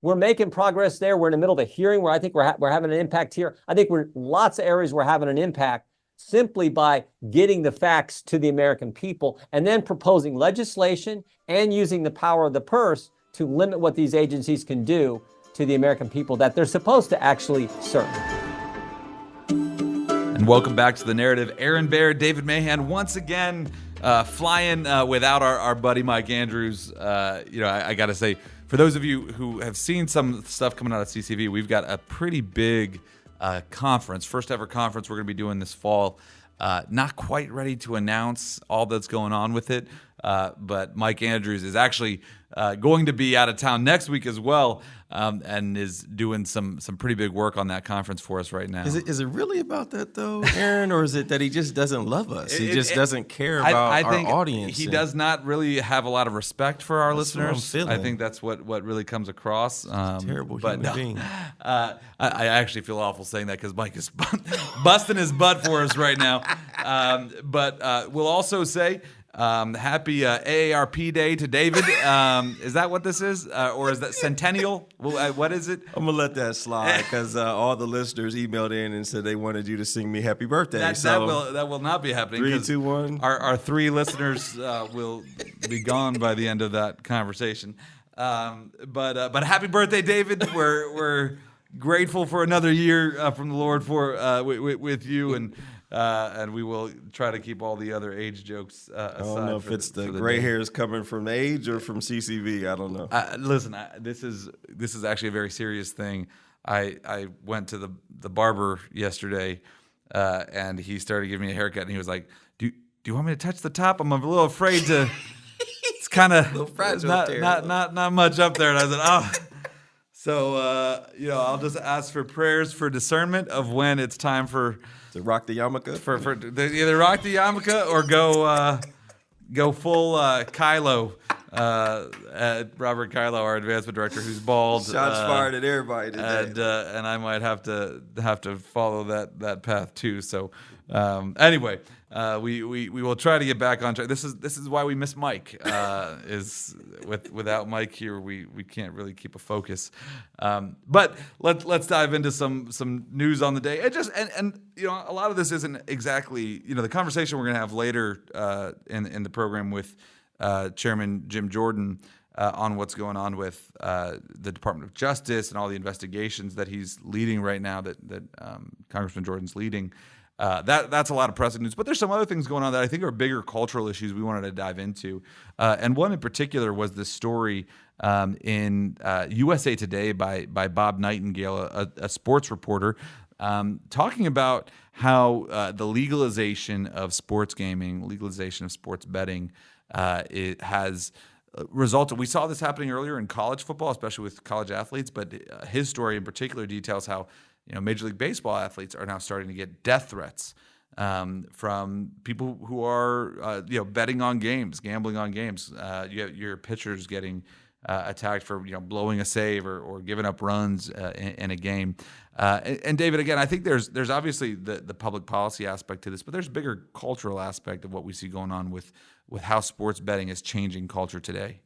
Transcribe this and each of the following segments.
we're making progress there. We're in the middle of a hearing where I think we're having an impact here. I think we're lots of areas we're having an impact simply by getting the facts to the American people and then proposing legislation and using the power of the purse to limit what these agencies can do to the American people that they're supposed to actually serve. And welcome back to The Narrative. Aaron Baer, David Mahan, once again flying without our buddy Mike Andrews. I got to say, for those of you who have seen some stuff coming out of CCV, we've got a pretty big conference, first ever conference we're going to be doing this fall. Not quite ready to announce all that's going on with it, but Mike Andrews is actually going to be out of town next week as well, and is doing some pretty big work on that conference for us right now. Is it really about that though, Aaron, or is it that he just doesn't love us? He just doesn't care about I think our audience. He does not really have a lot of respect for our listeners. I think that's what really comes across. Terrible human being. I actually feel awful saying that because Mike is busting his butt for us right now. But we'll also say happy AARP Day to David. Is that what this is? Or is that Centennial? What is it? I'm going to let that slide because all the listeners emailed in and said they wanted you to sing me happy birthday. That will not be happening. 3, 2, 1. Our 3 listeners will be gone by the end of that conversation. But happy birthday, David. We're grateful for another year from the Lord for with you, and we will try to keep all the other age jokes aside. I don't know if it's the gray hairs coming from age or from CCV. I don't know. Listen, this is actually a very serious thing. I went to the barber yesterday, and he started giving me a haircut, and he was like, "Do you want me to touch the top? I'm a little afraid to." It's kind of not much up there, and I said, "Oh." So, I'll just ask for prayers for discernment of when it's time to rock the yarmulke. For either rock the yarmulke or go full Kylo. Robert Kylo, our advancement director, who's bald. Shots fired at everybody today. And I might have to follow that path too. So anyway, we will try to get back on track. This is why we miss Mike. Is without Mike here, we can't really keep a focus. But let's dive into some news on the day. And a lot of this isn't exactly the conversation we're going to have later in the program with Chairman Jim Jordan on what's going on with the Department of Justice and all the investigations that he's leading right now, that Congressman Jordan's leading. That's a lot of pressing news. But there's some other things going on that I think are bigger cultural issues we wanted to dive into. And one in particular was this story in USA Today by Bob Nightingale, a sports reporter, talking about how the legalization of sports gaming, legalization of sports betting, it has resulted. We saw this happening earlier in college football, especially with college athletes. But his story in particular details how Major League Baseball athletes are now starting to get death threats from people who are betting on games, gambling on games. Your pitchers getting attacked for blowing a save or giving up runs in a game. And David, again, I think there's obviously the public policy aspect to this, but there's a bigger cultural aspect of what we see going on with how sports betting is changing culture today.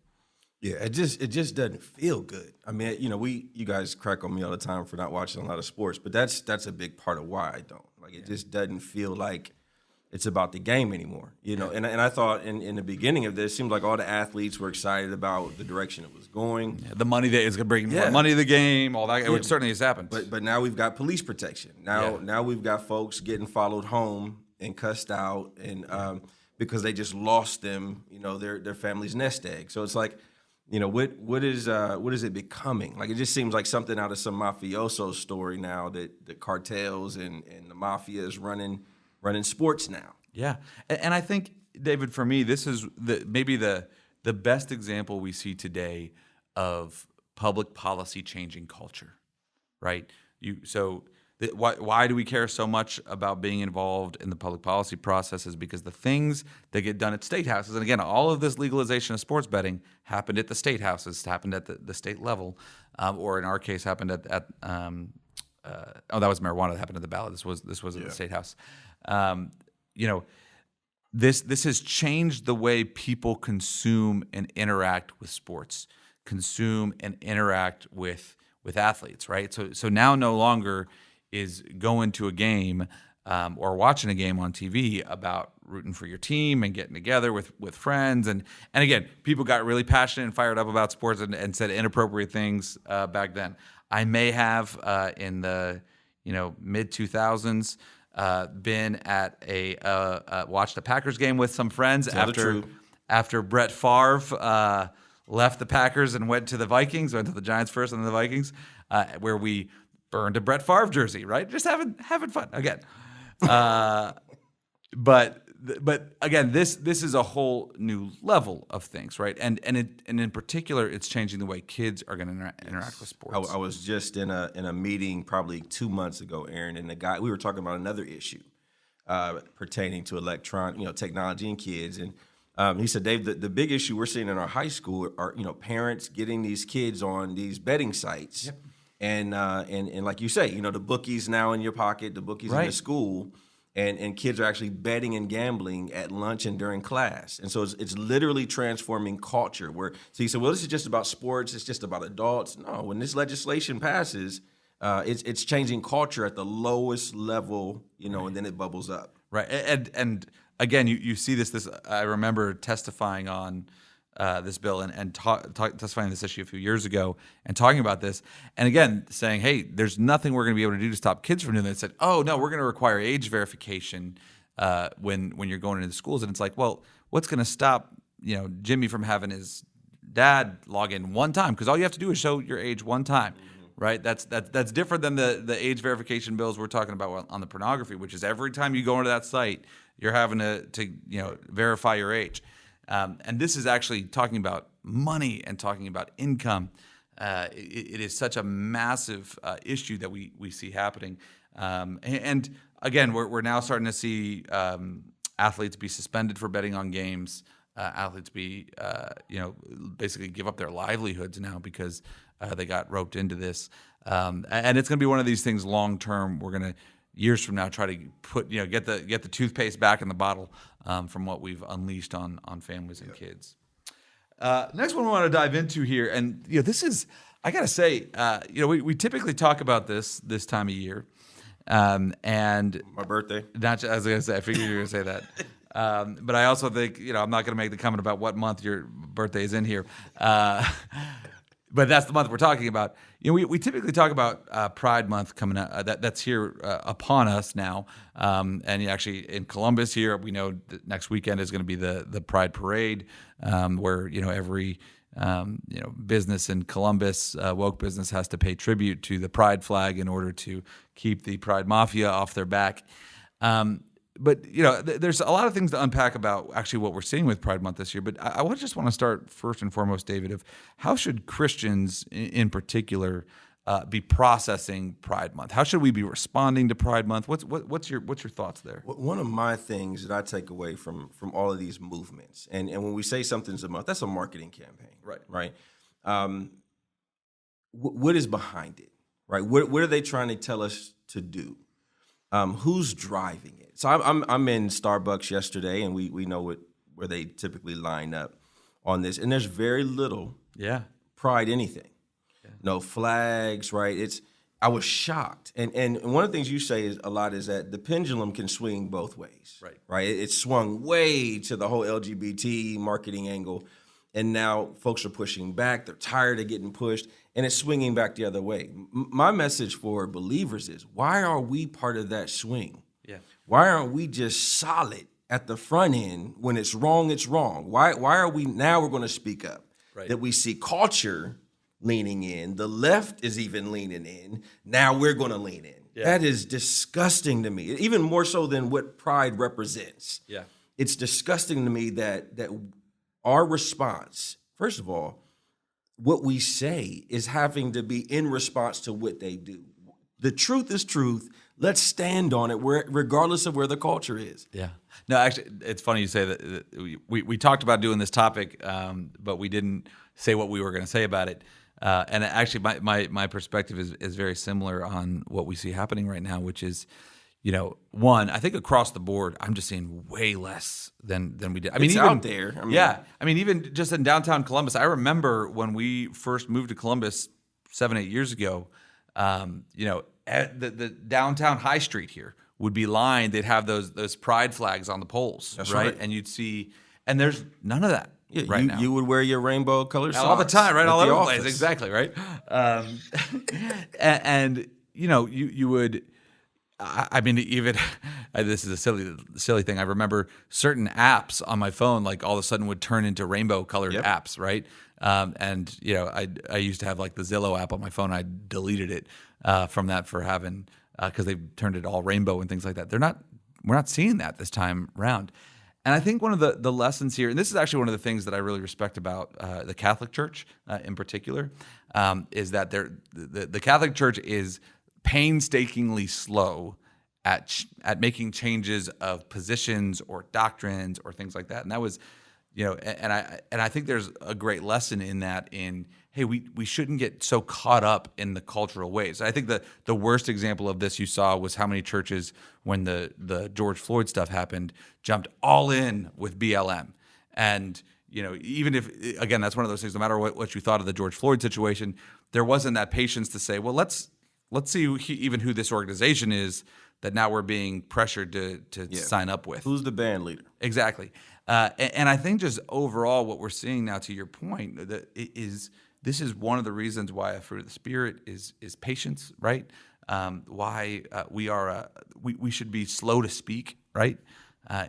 Yeah, it just doesn't feel good. I mean, you guys crack on me all the time for not watching a lot of sports, but that's a big part of why I don't. Like, it just doesn't feel like it's about the game anymore. And I thought in the beginning of this, it seemed like all the athletes were excited about the direction it was going. Yeah, the money that is going to bring more money to the game, all that, which certainly has happened. But now we've got police protection. Now we've got folks getting followed home and cussed out, and because they just lost them, their family's nest egg. So it's like, what is it becoming? Like, it just seems like something out of some mafioso story now that the cartels and the mafia is running sports now. Yeah, and I think, David, for me, this is maybe the best example we see today of public policy changing culture, right? Why do we care so much about being involved in the public policy processes? Because the things that get done at state houses, and again, all of this legalization of sports betting happened at the state houses, happened at the state level, or in our case, happened at that was marijuana that happened at the ballot. This was at the state house. This has changed the way people consume and interact with sports. consume and interact with athletes, right? So now no longer is going to a game or watching a game on TV about rooting for your team and getting together with friends. And again, people got really passionate and fired up about sports and said inappropriate things back then. I may have in the mid 2000s been at watched a Packers game with some friends after Brett Favre left the Packers and went to the Vikings, went to the Giants first and then the Vikings, where we burned a Brett Favre jersey, right? Just having fun again. But again, this is a whole new level of things, right? And in particular, it's changing the way kids are going to interact with sports. I was just in a meeting probably 2 months ago, Aaron, and we were talking about another issue pertaining to technology and kids, and he said, Dave, the big issue we're seeing in our high school are parents getting these kids on these betting sites, yep. and like you say, the bookies now in your pocket, the bookies in the school. And kids are actually betting and gambling at lunch and during class. And so it's literally transforming culture. So you say, well, this is just about sports. It's just about adults. No, when this legislation passes, it's changing culture at the lowest level, right. And then it bubbles up. Right. And again, you see this. I remember testifying on this bill and testifying this issue a few years ago and talking about this. And again, saying, hey, there's nothing we're going to be able to do to stop kids from doing that. It said, oh, no, we're going to require age verification when you're going into the schools. And it's like, well, what's going to stop Jimmy from having his dad log in one time? Because all you have to do is show your age one time. Mm-hmm. Right? That's different than the age verification bills we're talking about on the pornography, which is every time you go into that site, you're having to verify your age. And this is actually talking about money and talking about income. It is such a massive issue that we see happening. And again, we're now starting to see athletes be suspended for betting on games. Athletes be, basically give up their livelihoods now because they got roped into this. And it's going to be one of these things long term. We're going to years from now try to get the toothpaste back in the bottle from what we've unleashed on families and kids. Next one we want to dive into here, and this is, I gotta say, we typically talk about this time of year, and my birthday. Not as I was gonna say, I figured you were gonna say that, but I also think I'm not gonna make the comment about what month your birthday is in here. But that's the month we're talking about. We typically talk about Pride Month coming up. That's here upon us now. And actually in Columbus here, we know that next weekend is going to be the Pride Parade, where every business in Columbus, woke business, has to pay tribute to the Pride flag in order to keep the Pride Mafia off their back. But there's a lot of things to unpack about actually what we're seeing with Pride Month this year. But I just want to start first and foremost, David, of how should Christians in particular be processing Pride Month? How should we be responding to Pride Month? What's your thoughts there? One of my things that I take away from all of these movements, and when we say something's a month, that's a marketing campaign, right? What is behind it, right? What are they trying to tell us to do? Who's driving it? So I'm in Starbucks yesterday, and we know where they typically line up on this, and there's very little Pride anything, no flags, right? I was shocked, and one of the things you say a lot is that the pendulum can swing both ways, right? It swung way to the whole LGBT marketing angle, and now folks are pushing back. They're tired of getting pushed, and it's swinging back the other way. My message for believers is, why are we part of that swing? Yeah. Why aren't we just solid at the front end? When it's wrong, it's wrong. Why are we now? We're going to speak up. Right. That we see culture leaning in. The left is even leaning in. Now we're going to lean in. Yeah. That is disgusting to me, even more so than what Pride represents. Yeah. It's disgusting to me that our response, first of all, what we say is having to be in response to what they do. The truth is truth. Let's stand on it, regardless of where the culture is. Yeah. No, actually, it's funny you say that. We talked about doing this topic, but we didn't say what we were going to say about it. And actually, my perspective is very similar on what we see happening right now, which is, one, I think across the board, I'm just seeing way less than we did. I mean, It's even out there. I mean, even just in downtown Columbus, I remember when we first moved to Columbus 7-8 years ago. The downtown High Street here would be lined. They'd have those pride flags on the poles, That's right? right. And you'd see, and there's none of that right now. You would wear your rainbow colored socks All the time, right? at All the over the office. place, exactly, right? And you would. I mean, even this is a silly thing. I remember certain apps on my phone, like all of a sudden, would turn into rainbow colored apps, right? And I used to have like the Zillow app on my phone. I deleted it from that for having because they've turned it all rainbow and things like that. We're not seeing that this time around. And I think one of the lessons here, and this is actually one of the things that I really respect about the Catholic Church in particular, is that the Catholic Church is painstakingly slow at making changes of positions or doctrines or things like that. And that was, and I think there's a great lesson in that. Hey, we shouldn't get so caught up in the cultural waves. I think the worst example of this you saw was how many churches, when the George Floyd stuff happened, jumped all in with BLM. And even if, again, that's one of those things, no matter what you thought of the George Floyd situation, there wasn't that patience to say, well, let's see even who this organization is that now we're being pressured to sign up with. Who's the band leader? Exactly. And I think just overall what we're seeing now, to your point, this is one of the reasons why a fruit of the Spirit is patience, right? Why we should be slow to speak, right,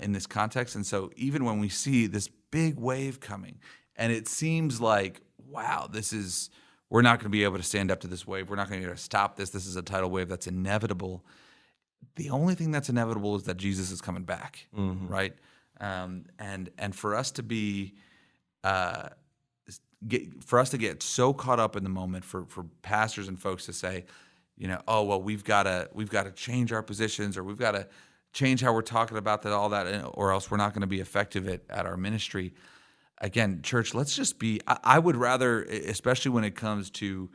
in this context. And so even when we see this big wave coming, and it seems like, wow, we're not going to be able to stand up to this wave. We're not going to be able to stop this. This is a tidal wave that's inevitable. The only thing that's inevitable is that Jesus is coming back, right? And for us to be, for us to get so caught up in the moment, for pastors and folks to say, oh well, we've got to change our positions, or we've got to change how we're talking about all that, or else we're not going to be effective at our ministry. Again, church, let's just be. I would rather, especially when it comes to,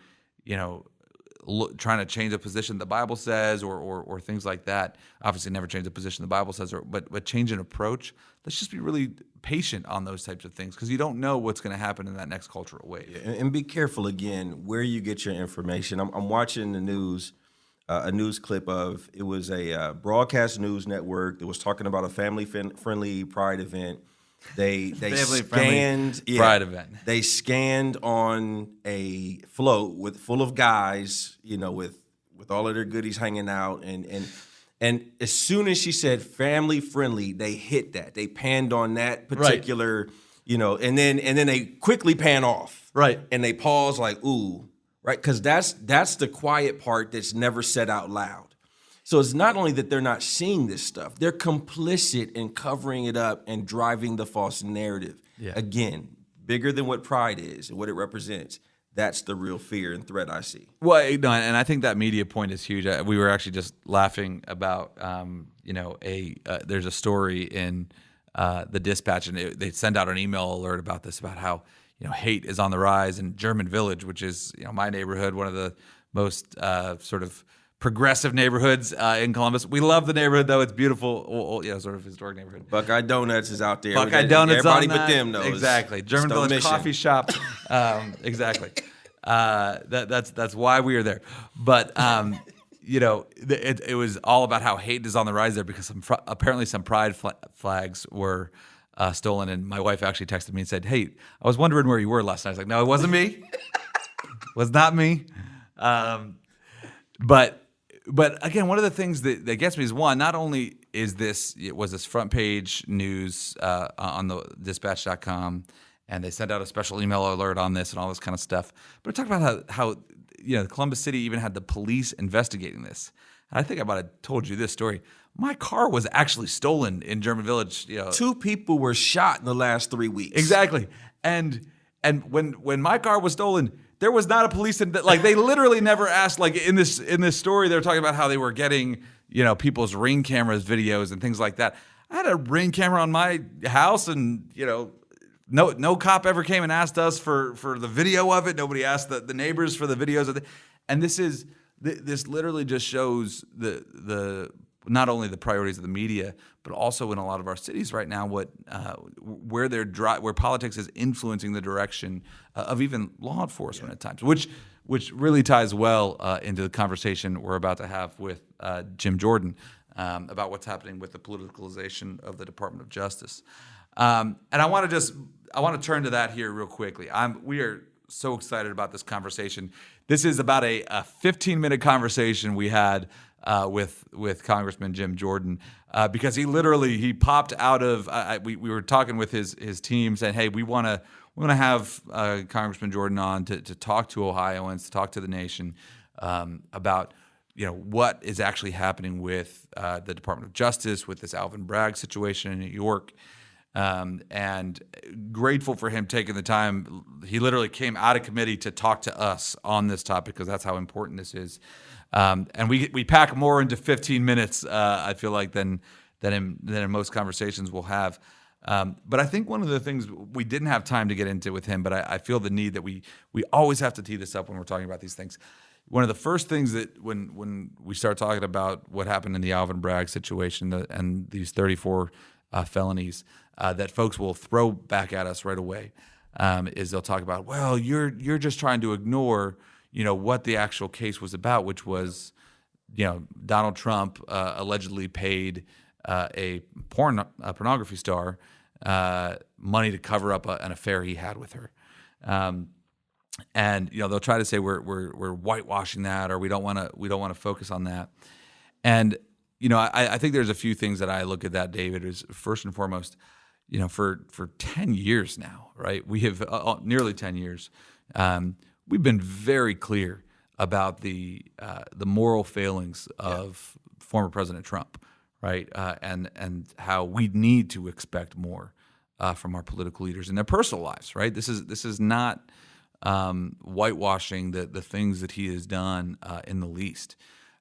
trying to change a position the Bible says, or things like that. Obviously, never change the position the Bible says, but change an approach. Let's just be really patient on those types of things, because you don't know what's going to happen in that next cultural wave. Yeah, and be careful again where you get your information. I'm watching the news, a news clip of, it was a broadcast news network that was talking about a family-friendly Pride event. They scanned Pride event. They scanned on a float full of guys, with all of their goodies hanging out, and as soon as she said family friendly, they hit that. They panned on that particular, and then they quickly pan off, right? And they pause like, ooh, right, because that's the quiet part that's never said out loud. So it's not only that they're not seeing this stuff, they're complicit in covering it up and driving the false narrative. Yeah. Again, bigger than what pride is and what it represents. That's the real fear and threat I see. Well, and I think that media point is huge. We were actually just laughing about, there's a story in the Dispatch, and they send out an email alert about this, about how, hate is on the rise in German Village, which is, my neighborhood, one of the most sort of progressive neighborhoods in Columbus. We love the neighborhood, though. It's beautiful, sort of historic neighborhood. Buckeye Donuts is out there. Buckeye Donuts, everybody on but them knows. Exactly. German Village mission. Coffee Shop. Exactly. That's why we are there. But it was all about how hate is on the rise there, because apparently some pride flags were stolen. And my wife actually texted me and said, "Hey, I was wondering where you were last night." I was like, "No, it wasn't me. It was not me." But again, one of the things that gets me is, one, not only was this front page news on the dispatch.com, and they sent out a special email alert on this and all this kind of stuff, but it talked about how Columbus City even had the police investigating this. And I think I might have told you this story. My car was actually stolen in German Village. 2 people were shot in the last 3 weeks. Exactly. And when my car was stolen, there was not a police they literally never asked. Like in this story, they're talking about how they were getting people's Ring cameras, videos, and things like that. I had a Ring camera on my house, and no cop ever came and asked us for the video of it. Nobody asked the neighbors for the videos of it. And this literally just shows the not only the priorities of the media, but also in a lot of our cities right now, where politics is influencing the direction of even law enforcement at times, which really ties well into the conversation we're about to have with Jim Jordan about what's happening with the politicalization of the Department of Justice. And I want to turn to that here real quickly. We are so excited about this conversation. This is about a 15-minute conversation we had with Congressman Jim Jordan because he popped out of. We were talking with his team saying, "Hey, we want to have Congressman Jordan on to talk to Ohioans, to talk to the nation about what is actually happening with the Department of Justice, with this Alvin Bragg situation in New York." And grateful for him taking the time. He literally came out of committee to talk to us on this topic because that's how important this is. And we pack more into 15 minutes, I feel like, than in most conversations we'll have. But I think one of the things we didn't have time to get into with him, but I feel the need that we always have to tee this up when we're talking about these things. One of the first things that when we start talking about what happened in the Alvin Bragg situation and these 34 felonies that folks will throw back at us right away is they'll talk about, well, you're just trying to ignore what the actual case was about, which was Donald Trump allegedly paid a pornography star money to cover up an affair he had with her. And they'll try to say we're whitewashing that, or we don't want to focus on that. And I think there's a few things that I look at that, David, is first and foremost, for 10 years now, right? We have nearly 10 years. We've been very clear about the moral failings of former President Trump, right? And how we need to expect more from our political leaders in their personal lives, right? This is not whitewashing the things that he has done in the least.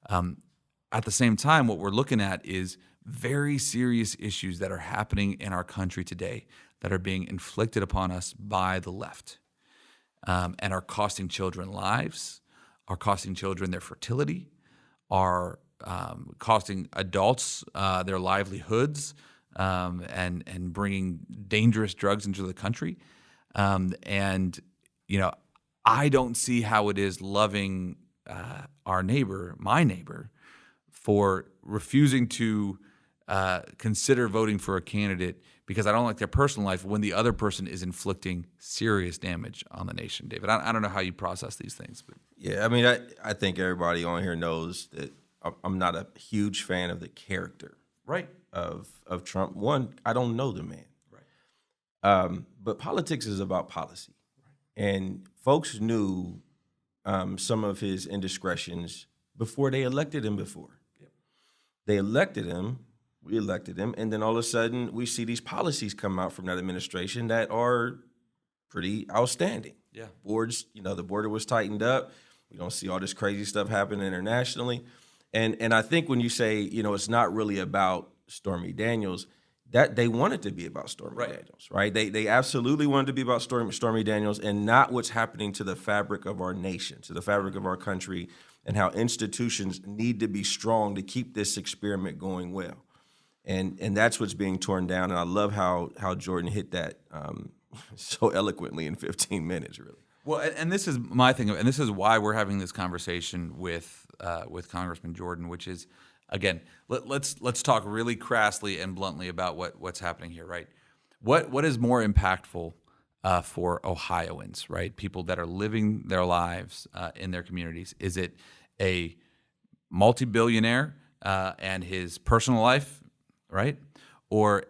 At the same time, what we're looking at is very serious issues that are happening in our country today that are being inflicted upon us by the left and are costing children lives, are costing children their fertility, are costing adults their livelihoods, and bringing dangerous drugs into the country. And I don't see how it is loving our neighbor, my neighbor, for refusing to consider voting for a candidate because I don't like their personal life when the other person is inflicting serious damage on the nation. David, I don't know how you process these things. But. Yeah, I mean, I think everybody on here knows that I'm not a huge fan of the character of Trump. One, I don't know the man. Right. But politics is about policy. Right. And folks knew some of his indiscretions before they elected him before. Yep. They elected him, we elected him, and then all of a sudden we see these policies come out from that administration that are pretty outstanding. Yeah. Boards, the border was tightened up. We don't see all this crazy stuff happening internationally. And I think when you say, it's not really about Stormy Daniels, that they want it to be about Stormy Daniels, right? They absolutely want it to be about Stormy Daniels and not what's happening to the fabric of our nation, to the fabric of our country, and how institutions need to be strong to keep this experiment going well. And that's what's being torn down. And I love how Jordan hit that so eloquently in 15 minutes, really. Well, and this is my thing, and this is why we're having this conversation with Congressman Jordan, which is, again, let's talk really crassly and bluntly about what's happening here, right? What is more impactful for Ohioans, right? People that are living their lives in their communities. Is it a multi-billionaire and his personal life, right? Or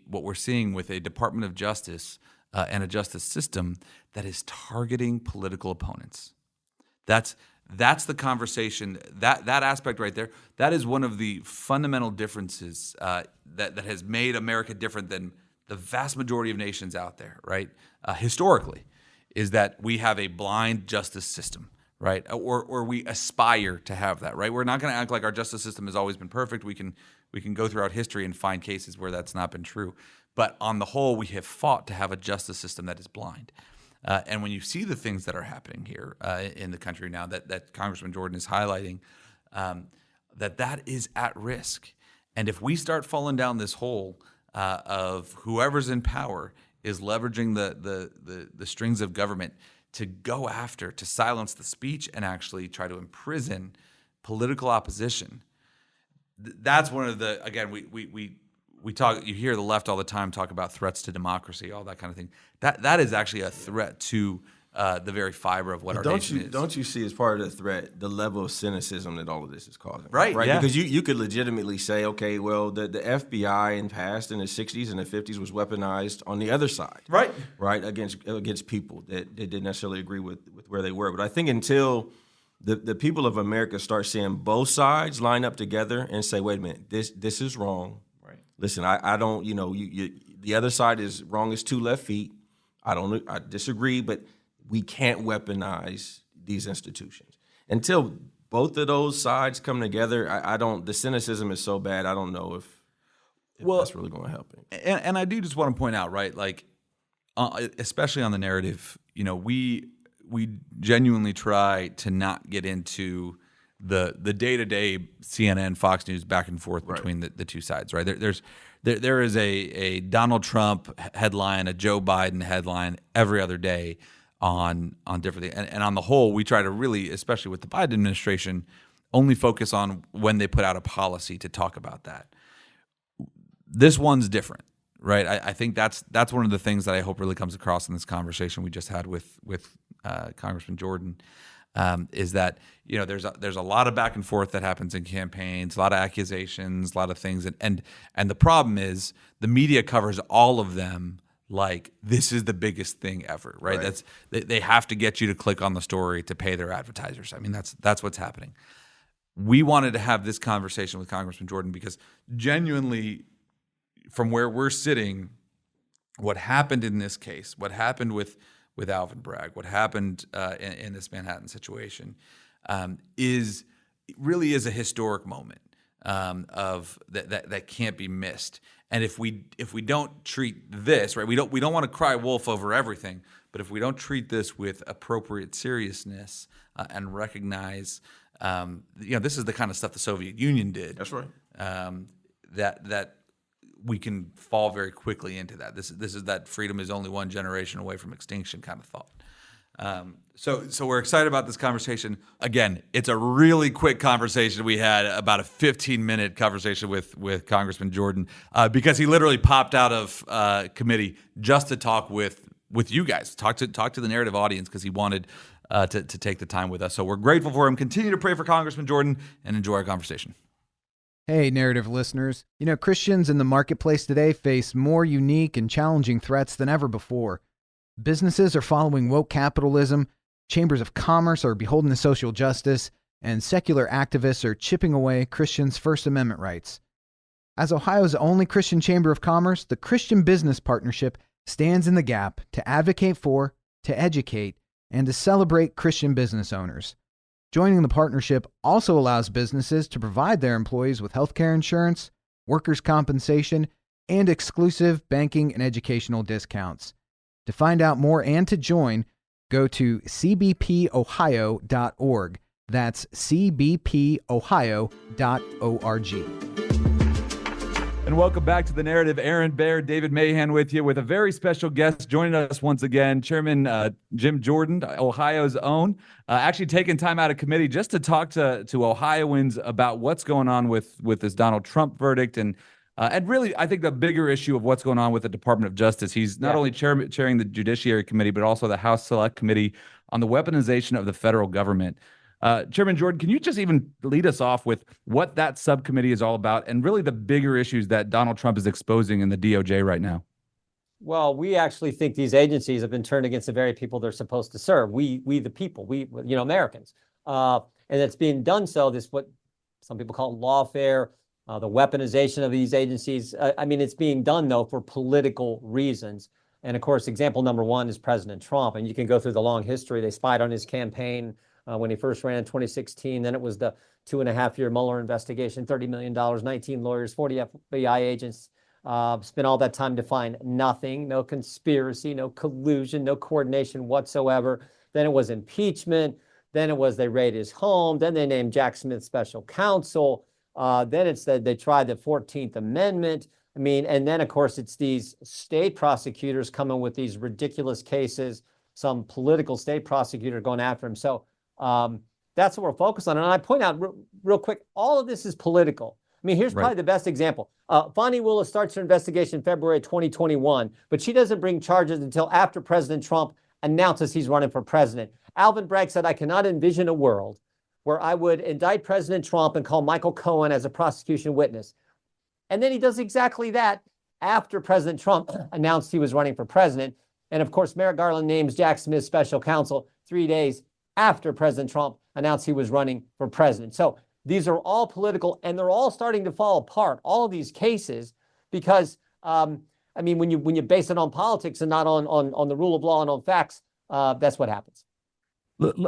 what we're seeing with a Department of Justice and a justice system that is targeting political opponents? That's the conversation. That aspect right there, that is one of the fundamental differences that has made America different than the vast majority of nations out there, right? Historically, is that we have a blind justice system, right? Or we aspire to have that, right? We're not going to act like our justice system has always been perfect. We can go throughout history and find cases where that's not been true. But on the whole, we have fought to have a justice system that is blind. And when you see the things that are happening here in the country now that Congressman Jordan is highlighting, that is at risk. And if we start falling down this hole of whoever's in power is leveraging the strings of government to go after, to silence the speech and actually try to imprison political opposition, that's one of the, again, we talk, you hear the left all the time talk about threats to democracy, all that kind of thing. That is actually a threat to the very fiber of what our nation is. Don't you see as part of the threat the level of cynicism that all of this is causing? Right. Yeah. Because you could legitimately say, okay, well, the FBI in the 60s and the 50s was weaponized on the other side. Right. Right, against people that didn't necessarily agree with where they were. But I think until the people of America start seeing both sides line up together and say, wait a minute, this is wrong. Right. Listen, I don't, the other side is wrong as 2 left feet. I disagree, but we can't weaponize these institutions. Until both of those sides come together, the cynicism is so bad, I don't know if that's really going to help it. And I do just want to point out, right, like, especially on the narrative, we genuinely try to not get into the day-to-day CNN, Fox News back and forth between the two sides, right? There is a Donald Trump headline, a Joe Biden headline every other day on different things. And on the whole, we try to really, especially with the Biden administration, only focus on when they put out a policy to talk about that. This one's different, right? I think that's one of the things that I hope really comes across in this conversation we just had with Congressman Jordan, is that there's a lot of back and forth that happens in campaigns, a lot of accusations, a lot of things, and the problem is the media covers all of them like this is the biggest thing ever, right? They have to get you to click on the story to pay their advertisers. I mean, that's what's happening. We wanted to have this conversation with Congressman Jordan because genuinely, from where we're sitting, what happened in this case, what happened with Alvin Bragg, what happened in this Manhattan situation, is a historic moment of that can't be missed. And if we don't treat this right, we don't want to cry wolf over everything, but if we don't treat this with appropriate seriousness and recognize, this is the kind of stuff the Soviet Union did. That's right. That we can fall very quickly into that. This is that freedom is only one generation away from extinction kind of thought. So we're excited about this conversation. Again, it's a really quick conversation. We had about a 15-minute conversation with Congressman Jordan because he literally popped out of committee just to talk with you guys, talk to the narrative audience because he wanted to take the time with us. So we're grateful for him. Continue to pray for Congressman Jordan and enjoy our conversation. Hey, narrative listeners. Christians in the marketplace today face more unique and challenging threats than ever before. Businesses are following woke capitalism, chambers of commerce are beholden to social justice, and secular activists are chipping away Christians' First Amendment rights. As Ohio's only Christian chamber of commerce, the Christian Business Partnership stands in the gap to advocate for, to educate, and to celebrate Christian business owners. Joining the partnership also allows businesses to provide their employees with healthcare insurance, workers' compensation, and exclusive banking and educational discounts. To find out more and to join, go to cbpohio.org. That's cbpohio.org. And welcome back to The Narrative. Aaron Baer, David Mahan with you with a very special guest joining us once again, Chairman Jim Jordan, Ohio's own, actually taking time out of committee just to talk to Ohioans about what's going on with this Donald Trump verdict and really, I think the bigger issue of what's going on with the Department of Justice. He's not only chairing the Judiciary Committee, but also the House Select Committee on the weaponization of the federal government. Chairman Jordan, can you just even lead us off with what that subcommittee is all about and really the bigger issues that Donald Trump is exposing in the DOJ right now? Well, we actually think these agencies have been turned against the very people they're supposed to serve. We the people, Americans. And it's being done so, what some people call lawfare, the weaponization of these agencies. It's being done, though, for political reasons. And of course, example number one is President Trump. And you can go through the long history. They spied on his campaign when he first ran in 2016. Then it was the 2.5-year Mueller investigation, $30 million, 19 lawyers, 40 FBI agents. Spent all that time to find nothing, no conspiracy, no collusion, no coordination whatsoever. Then it was impeachment. Then it was they raided his home. Then they named Jack Smith special counsel. Then it's that they tried the 14th Amendment. I mean, and then of course it's these state prosecutors coming with these ridiculous cases, some political state prosecutor going after him. So that's what we're focused on. And I point out real quick, all of this is political. I mean, here's probably the best example. Fani Willis starts her investigation February 2021, but she doesn't bring charges until after President Trump announces he's running for president. Alvin Bragg said, I cannot envision a world where I would indict President Trump and call Michael Cohen as a prosecution witness. And then he does exactly that after President Trump announced he was running for president. And of course, Merrick Garland names Jack Smith's special counsel 3 days after President Trump announced he was running for president. So these are all political, and they're all starting to fall apart, all of these cases, because, I mean, when you base it on politics and not on the rule of law and on facts, that's what happens.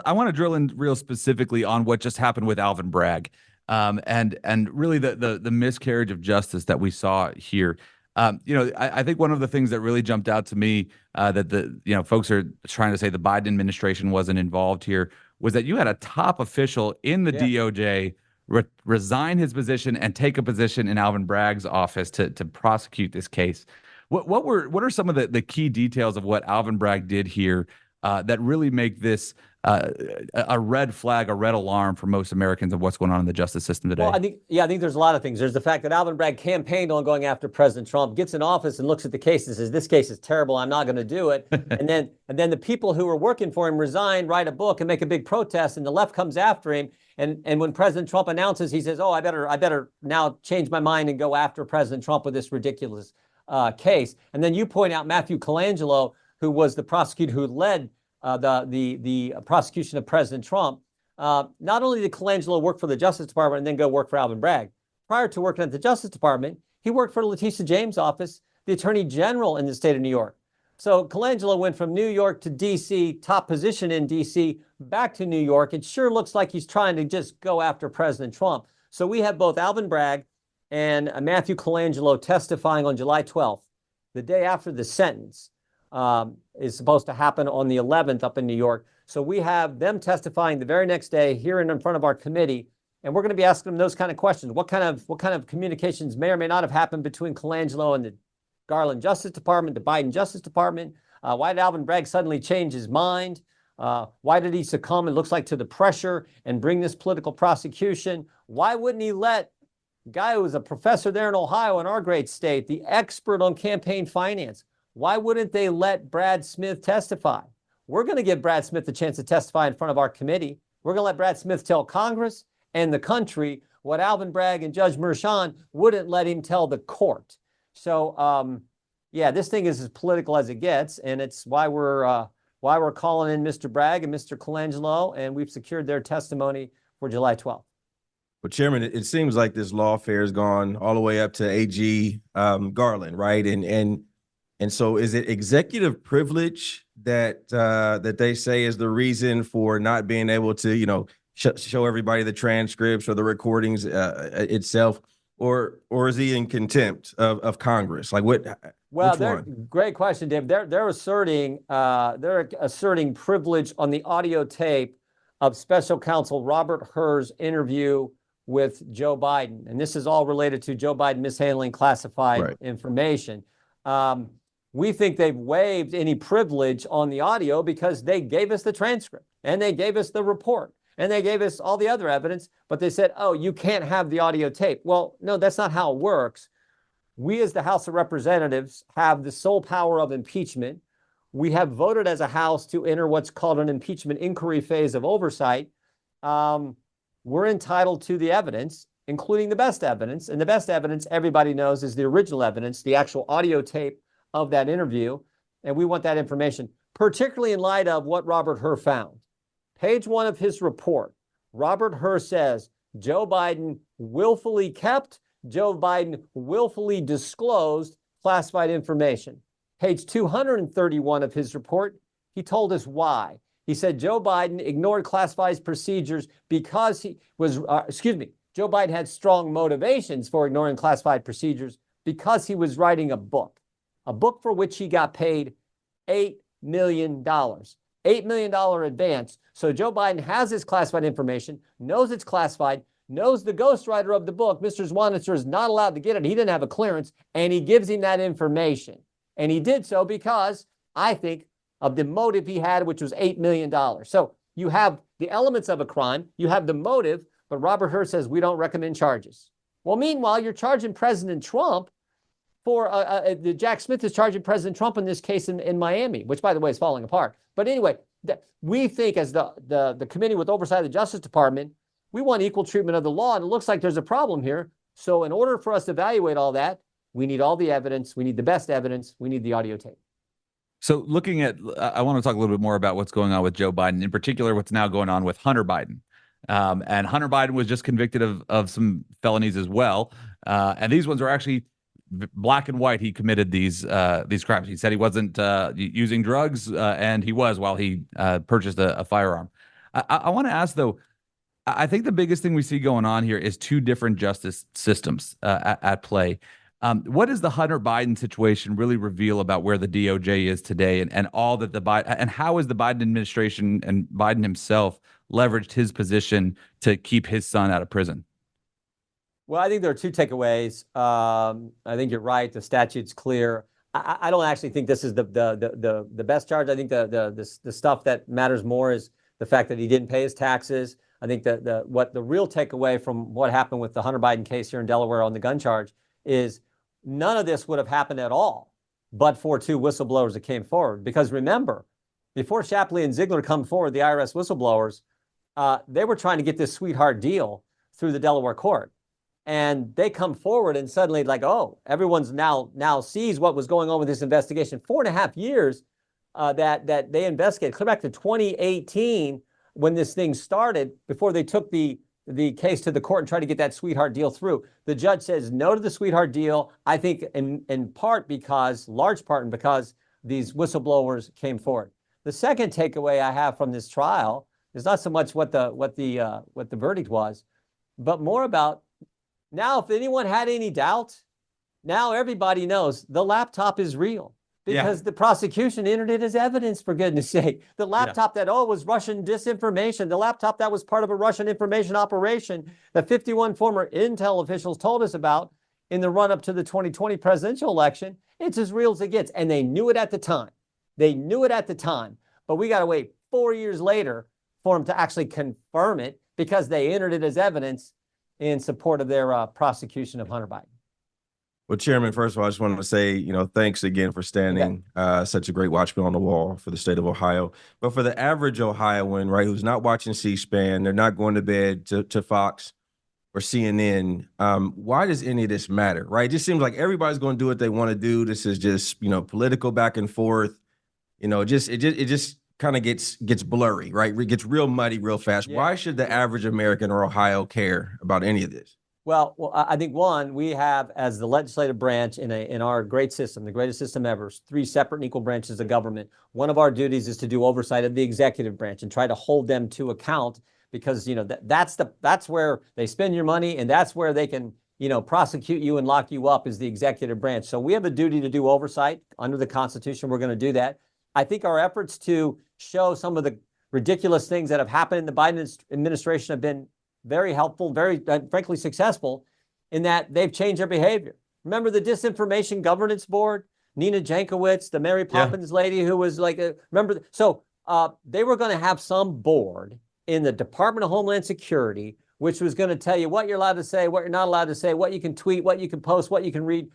I want to drill in real specifically on what just happened with Alvin Bragg, and really the miscarriage of justice that we saw here. I think one of the things that really jumped out to me that folks are trying to say the Biden administration wasn't involved here was that you had a top official in the DOJ resign his position and take a position in Alvin Bragg's office to prosecute this case. What are some of the key details of what Alvin Bragg did here that really make this a red flag, a red alarm for most Americans of what's going on in the justice system today? Well, I think there's a lot of things. There's the fact that Alvin Bragg campaigned on going after President Trump, gets in office and looks at the case and says, this case is terrible, I'm not going to do it. and then the people who were working for him resign, write a book and make a big protest, and the left comes after him. And when President Trump announces, he says, oh, I better now change my mind and go after President Trump with this ridiculous case. And then you point out Matthew Colangelo, who was the prosecutor who led the prosecution of President Trump. Not only did Colangelo work for the Justice Department and then go work for Alvin Bragg, prior to working at the Justice Department, he worked for Letitia James' office, the Attorney General in the state of New York. So Colangelo went from New York to D.C., top position in D.C., back to New York. It sure looks like he's trying to just go after President Trump. So we have both Alvin Bragg and Matthew Colangelo testifying on July 12th, the day after the sentence is supposed to happen on the 11th up in New York. So we have them testifying the very next day here in front of our committee, and we're going to be asking them those kind of questions. What kind of communications may or may not have happened between Colangelo and the Garland Justice Department, the Biden Justice Department? Why did Alvin Bragg suddenly change his mind? Why did he succumb, it looks like, to the pressure and bring this political prosecution? Why wouldn't he let a guy who was a professor there in Ohio, in our great state, the expert on campaign finance, why wouldn't they let Brad Smith testify? We're going to give Brad Smith a chance to testify in front of our committee. We're going to let Brad Smith tell Congress and the country what Alvin Bragg and Judge Merchan wouldn't let him tell the court. So, this thing is as political as it gets, and it's why we're calling in Mr. Bragg and Mr. Colangelo, and we've secured their testimony for July 12th. Well, Chairman, it seems like this lawfare has gone all the way up to AG Garland, right? And so is it executive privilege that they say is the reason for not being able to, show everybody the transcripts or the recordings itself, or is he in contempt of Congress? Like what? Well, great question, Dave. They're asserting privilege on the audio tape of Special Counsel Robert Hur's interview with Joe Biden, and this is all related to Joe Biden mishandling classified information. We think they've waived any privilege on the audio because they gave us the transcript and they gave us the report and they gave us all the other evidence, but they said, oh, you can't have the audio tape. Well, no, that's not how it works. We as the House of Representatives have the sole power of impeachment. We have voted as a House to enter what's called an impeachment inquiry phase of oversight. We're entitled to the evidence, including the best evidence. And the best evidence, everybody knows, is the original evidence, the actual audio tape of that interview, and we want that information, particularly in light of what Robert Hur found. Page 1 of his report, Robert Hur says Joe Biden willfully kept, Joe Biden willfully disclosed classified information. Page 231 of his report, he told us why. He said Joe Biden ignored classified procedures because he was, Joe Biden had strong motivations for ignoring classified procedures because he was writing a book for which he got paid $8 million. $8 million advance. So Joe Biden has his classified information, knows it's classified, knows the ghostwriter of the book, Mr. Zwanitzer, is not allowed to get it. He didn't have a clearance, and he gives him that information. And he did so because, I think, of the motive he had, which was $8 million. So you have the elements of a crime, you have the motive, but Robert Hur says we don't recommend charges. Well, meanwhile, you're charging President Trump for, Jack Smith is charging President Trump in this case in Miami, which, by the way, is falling apart. But anyway, we think as the committee with oversight of the Justice Department, we want equal treatment of the law, and it looks like there's a problem here. So in order for us to evaluate all that, we need all the evidence, we need the best evidence, we need the audio tape. So looking at, I want to talk a little bit more about what's going on with Joe Biden, in particular, what's now going on with Hunter Biden. And Hunter Biden was just convicted of some felonies as well. And these ones are actually black and white. He committed these crimes. He said he wasn't using drugs, and he was while he purchased a firearm. I want to ask, though, I think the biggest thing we see going on here is two different justice systems at play. What does the Hunter Biden situation really reveal about where the DOJ is today, and all that and how has the Biden administration and Biden himself leveraged his position to keep his son out of prison? Well, I think there are two takeaways. I think you're right. The statute's clear. I don't actually think this is the best charge. I think the stuff that matters more is the fact that he didn't pay his taxes. I think that the real takeaway from what happened with the Hunter Biden case here in Delaware on the gun charge is none of this would have happened at all but for two whistleblowers that came forward. Because remember, before Shapley and Ziegler come forward, the IRS whistleblowers, they were trying to get this sweetheart deal through the Delaware court. And they come forward and suddenly like, oh, everyone's now sees what was going on with this investigation. 4.5 years that they investigated, clear back to 2018 when this thing started, before they took the case to the court and tried to get that sweetheart deal through. The judge says no to the sweetheart deal, I think in large part because these whistleblowers came forward. The second takeaway I have from this trial is not so much what the verdict was, but more about, now if anyone had any doubt, now everybody knows the laptop is real. Because the prosecution entered it as evidence, for goodness sake. The laptop that was Russian disinformation, the laptop that was part of a Russian information operation that 51 former intel officials told us about in the run-up to the 2020 presidential election, it's as real as it gets. And they knew it at the time. But we got to wait 4 years later for them to actually confirm it, because they entered it as evidence in support of their prosecution of Hunter Biden. Well, Chairman, first of all, I just wanted to say, thanks again for standing such a great watchman on the wall for the state of Ohio. But for the average Ohioan, right, who's not watching C-SPAN, they're not going to bed to Fox or CNN, why does any of this matter, right? It just seems like everybody's going to do what they want to do. This is just, political back and forth. It just kind of gets blurry, right? It gets real muddy real fast. Yeah. Why should the average American or Ohio care about any of this? Well, I think one, we have, as the legislative branch in our great system, the greatest system ever, 3 separate and equal branches of government. One of our duties is to do oversight of the executive branch and try to hold them to account, because that's where they spend your money, and that's where they can prosecute you and lock you up, is the executive branch. So we have a duty to do oversight under the Constitution. We're going to do that. I think our efforts to show some of the ridiculous things that have happened in the Biden administration have been very helpful, very frankly successful, in that they've changed their behavior. Remember the Disinformation Governance Board, Nina Jankowicz, the Mary Poppins lady who was like, remember? So they were going to have some board in the Department of Homeland Security, which was going to tell you what you're allowed to say, what you're not allowed to say, what you can tweet, what you can post, what you can read.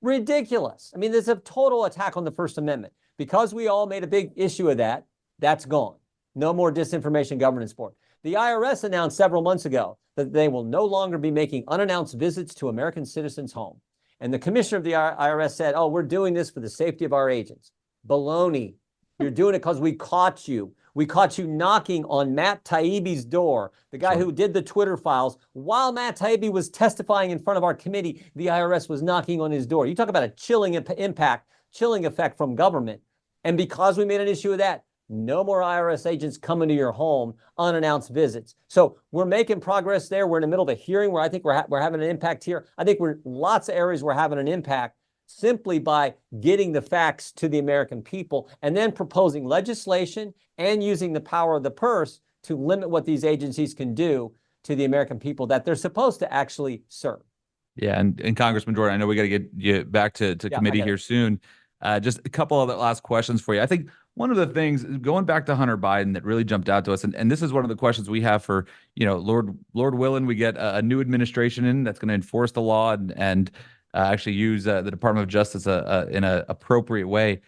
Ridiculous. I mean, there's a total attack on the First Amendment. Because we all made a big issue of that, that's gone. No more Disinformation Governance Board. The IRS announced several months ago that they will no longer be making unannounced visits to American citizens' home. And the commissioner of the IRS said, oh, we're doing this for the safety of our agents. Baloney. You're doing it because we caught you. We caught you knocking on Matt Taibbi's door, the guy who did the Twitter files. While Matt Taibbi was testifying in front of our committee, the IRS was knocking on his door. You talk about a chilling impact, chilling effect from government. And because we made an issue of that, no more IRS agents coming to your home, unannounced visits. So we're making progress there. We're in the middle of a hearing where I think we're having an impact here. I think we're lots of areas we're having an impact simply by getting the facts to the American people and then proposing legislation and using the power of the purse to limit what these agencies can do to the American people that they're supposed to actually serve. Yeah, and Congressman Jordan, I know we got to get you back to committee here soon. Just a couple of last questions for you. I think one of the things going back to Hunter Biden that really jumped out to us, and this is one of the questions we have for, Lord willing, we get a new administration in that's going to enforce the law and actually use the Department of Justice in an appropriate way.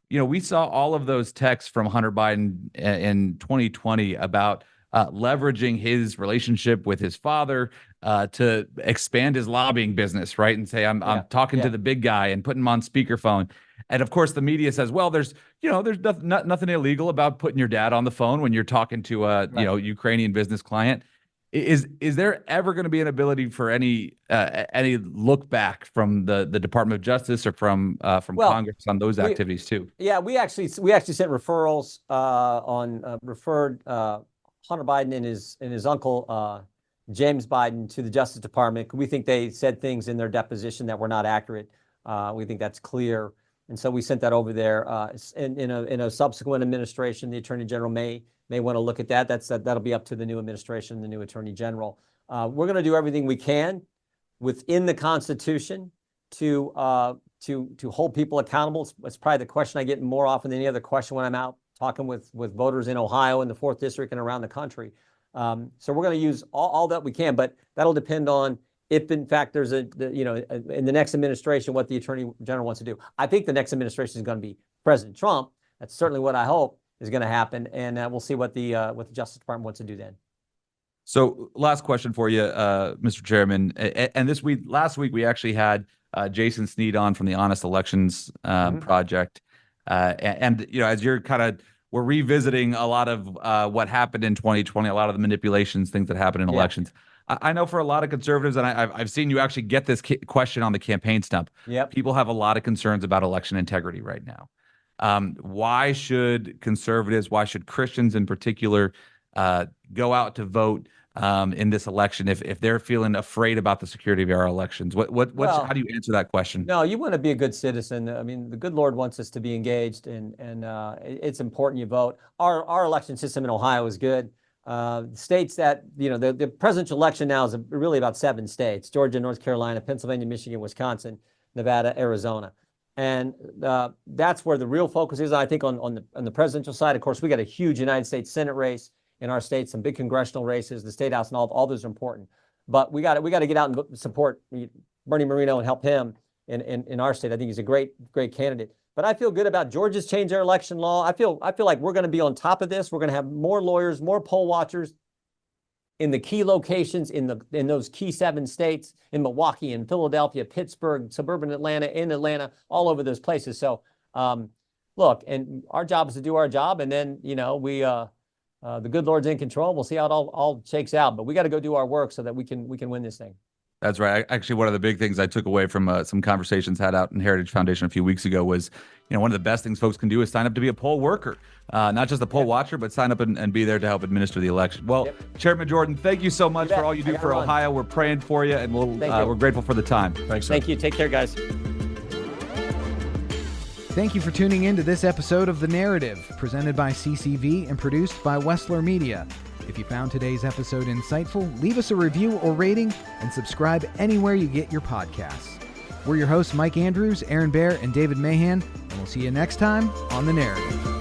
We saw all of those texts from Hunter Biden in 2020 about leveraging his relationship with his father to expand his lobbying business, right? And say, I'm talking to the big guy and putting him on speakerphone. And of course, the media says, well, there's nothing illegal about putting your dad on the phone when you're talking to a Ukrainian business client. Is there ever going to be an ability for any look back from the Department of Justice or from Congress on those activities too? Yeah, we actually sent referrals referred Hunter Biden and his uncle James Biden to the Justice Department. We think they said things in their deposition that were not accurate. We think that's clear, and so we sent that over there. In a subsequent administration, the Attorney General may want to look at that. That'll be up to the new administration, the new Attorney General. We're going to do everything we can within the Constitution to hold people accountable. It's probably the question I get more often than any other question when I'm out talking with voters in Ohio and the 4th District and around the country. So we're going to use all that we can, but that'll depend on if, in fact, there's in the next administration, what the Attorney General wants to do. I think the next administration is going to be President Trump. That's certainly what I hope is going to happen, and we'll see what the Justice Department wants to do then. So, last question for you, Mr. Chairman. And last week, we actually had Jason Sneed on from the Honest Elections Project, and as you're we're revisiting a lot of what happened in 2020, a lot of the manipulations, things that happened in elections. I know for a lot of conservatives, and I've seen you actually get this question on the campaign stump. Yep. People have a lot of concerns about election integrity right now. Why should conservatives, why should Christians in particular, go out to vote in this election if they're feeling afraid about the security of our elections? How do you answer that question? No, you want to be a good citizen. I mean, the good Lord wants us to be engaged, and it's important you vote. Our election system in Ohio is good. States that, the presidential election now is really about 7 states: Georgia, North Carolina, Pennsylvania, Michigan, Wisconsin, Nevada, Arizona. And that's where the real focus is, I think, on the presidential side. Of course, we got a huge United States Senate race in our state, some big congressional races, the State House, and all those are important. But we got to get out and support Bernie Moreno and help him in our state. I think he's a great candidate. But I feel good about Georgia's changed their election law. I feel like we're going to be on top of this. We're going to have more lawyers, more poll watchers in the key locations in those key 7 states, in Milwaukee, in Philadelphia, Pittsburgh, suburban Atlanta, in Atlanta, all over those places. So look, and our job is to do our job, and then the good Lord's in control. We'll see how it all shakes out, but we got to go do our work so that we can win this thing. That's right. Actually, one of the big things I took away from some conversations had out in Heritage Foundation a few weeks ago was, one of the best things folks can do is sign up to be a poll worker, not just a poll watcher, but sign up and be there to help administer the election. Well, Chairman Jordan, thank you so much for all you do for Ohio. We're praying for you, and we're grateful for the time. Thanks. Thank you. Take care, guys. Thank you for tuning in to this episode of The Narrative, presented by CCV and produced by Wessler Media. If you found today's episode insightful, leave us a review or rating and subscribe anywhere you get your podcasts. We're your hosts, Mike Andrews, Aaron Baer, and David Mahan, and we'll see you next time on The Narrative.